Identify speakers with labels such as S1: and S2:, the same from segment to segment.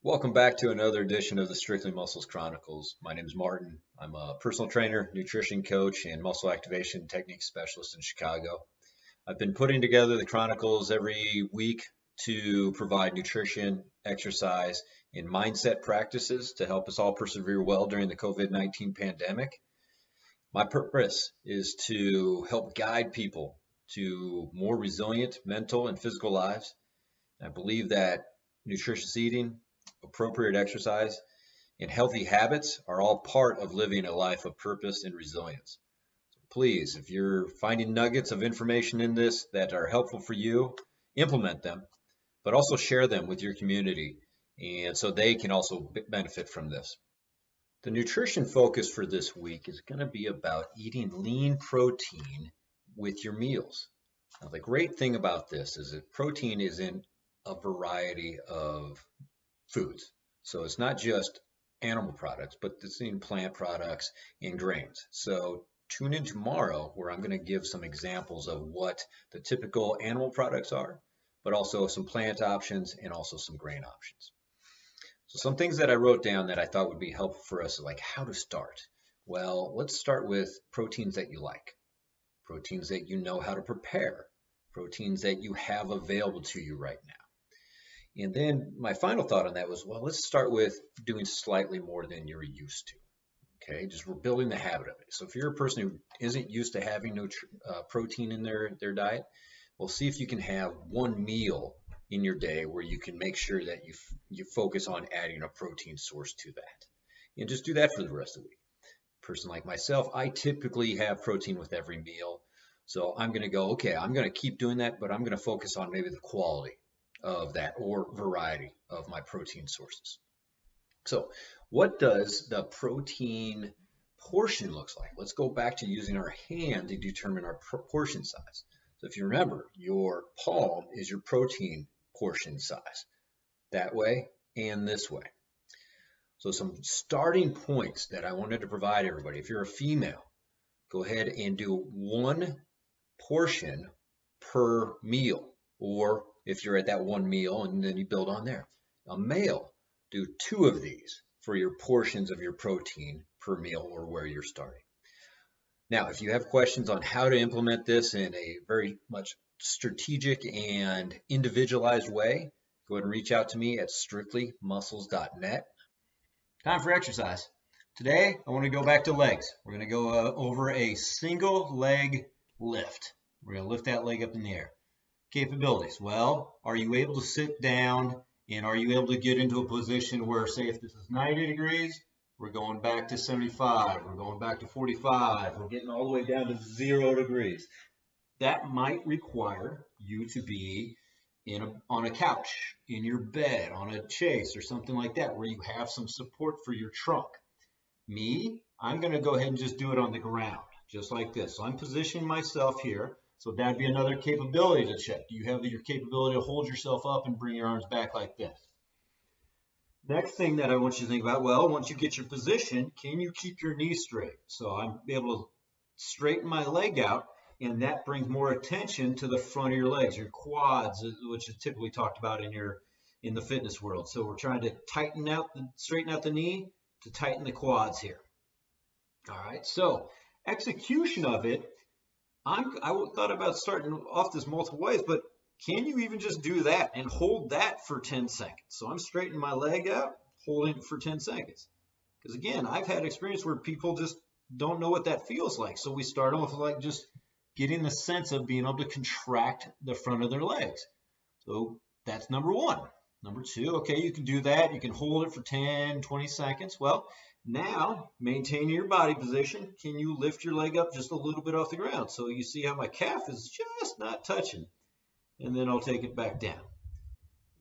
S1: Welcome back to another edition of the Strictly Muscles Chronicles. My name is Martin. I'm a personal trainer, nutrition coach, and muscle activation technique specialist in Chicago. I've been putting together the Chronicles every week to provide nutrition, exercise, and mindset practices to help us all persevere well during the COVID-19 pandemic. My purpose is to help guide people to more resilient mental and physical lives. I believe that nutritious eating, appropriate exercise, and healthy habits are all part of living a life of purpose and resilience. So please, if you're finding nuggets of information in this that are helpful for you, implement them, but also share them with your community and so they can also benefit from this. The nutrition focus for this week is going to be about eating lean protein with your meals. Now, the great thing about this is that protein is in a variety of foods. So it's not just animal products, but it's in plant products and grains. So tune in tomorrow where I'm going to give some examples of what the typical animal products are, but also some plant options and also some grain options. So some things that I wrote down that I thought would be helpful for us, like how to start. Well, let's start with proteins that you like, proteins that you know how to prepare, proteins that you have available to you right now. And then my final thought on that was, well, let's start with doing slightly more than you're used to. Okay, just we're building the habit of it. So if you're a person who isn't used to having protein in their diet, well, see if you can have one meal in your day where you can make sure that you focus on adding a protein source to that. And just do that for the rest of the week. A person like myself, I typically have protein with every meal. So I'm going to go, okay, I'm going to keep doing that, but I'm going to focus on maybe the quality of that or variety of my protein sources. So what does the protein portion looks like? Let's go back to using our hand to determine our portion size. So if you remember, your palm is your protein portion size, that way and this way. So some starting points that I wanted to provide everybody. If you're a female, go ahead and do one portion per meal, or if you're at that one meal and then you build on there. A male, do two of these for your portions of your protein per meal or where you're starting. Now, if you have questions on how to implement this in a very much strategic and individualized way, go ahead and reach out to me at strictlymuscles.net. Time for exercise. Today, I want to go back to legs. We're going to go over a single leg lift. We're going to lift that leg up in the air. Capabilities. Well, are you able to sit down and are you able to get into a position where, say, if this is 90 degrees, we're going back to 75, we're going back to 45, we're getting all the way down to 0 degrees. That might require you to be on a couch, in your bed, on a chaise or something like that, where you have some support for your trunk. Me, I'm going to go ahead and just do it on the ground, just like this. So I'm positioning myself here. So that'd be another capability to check. Do you have your capability to hold yourself up and bring your arms back like this? Next thing that I want you to think about, well, once you get your position, can you keep your knees straight? So I'm able to straighten my leg out, and that brings more attention to the front of your legs, your quads, which is typically talked about in the fitness world. So we're trying to straighten out the knee to tighten the quads here. All right, so execution of it, I thought about starting off this multiple ways, but can you even just do that and hold that for 10 seconds? So I'm straightening my leg out, holding it for 10 seconds. Because again, I've had experience where people just don't know what that feels like. So we start off like just getting the sense of being able to contract the front of their legs. So that's number one. Number two, okay, you can do that. You can hold it for 10, 20 seconds. Well, now, maintaining your body position, can you lift your leg up just a little bit off the ground? So you see how my calf is just not touching. And then I'll take it back down.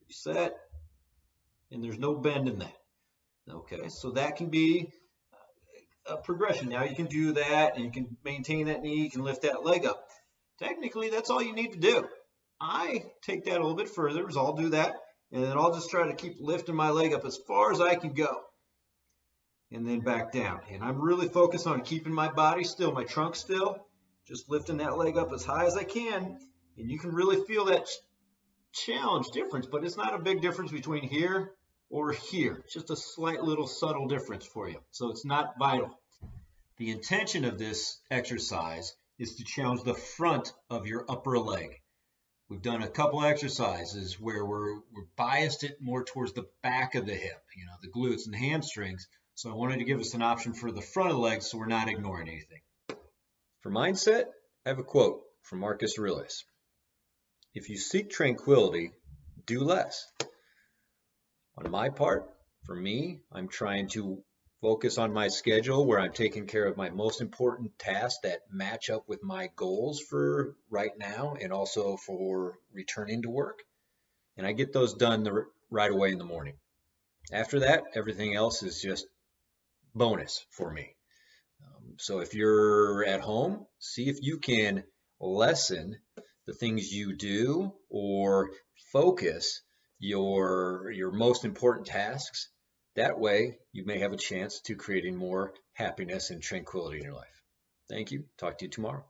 S1: Reset. And there's no bend in that. Okay, so that can be a progression. Now you can do that and you can maintain that knee, you can lift that leg up. Technically, that's all you need to do. I take that a little bit further, so I'll do that. And then I'll just try to keep lifting my leg up as far as I can go. And then back down. And I'm really focused on keeping my body still, my trunk still, just lifting that leg up as high as I can. And you can really feel that challenge difference, but it's not a big difference between here or here. Just a slight little subtle difference for you. So it's not vital. The intention of this exercise is to challenge the front of your upper leg. We've done a couple exercises where we're biased it more towards the back of the hip, the glutes and hamstrings. So I wanted to give us an option for the front of the leg so we're not ignoring anything. For mindset, I have a quote from Marcus Aurelius. If you seek tranquility, do less. On my part, for me, I'm trying to focus on my schedule where I'm taking care of my most important tasks that match up with my goals for right now and also for returning to work. And I get those done right away in the morning. After that, everything else is just bonus for me. So if you're at home, see if you can lessen the things you do or focus your most important tasks. That way, you may have a chance to creating more happiness and tranquility in your life. Thank you. Talk to you tomorrow.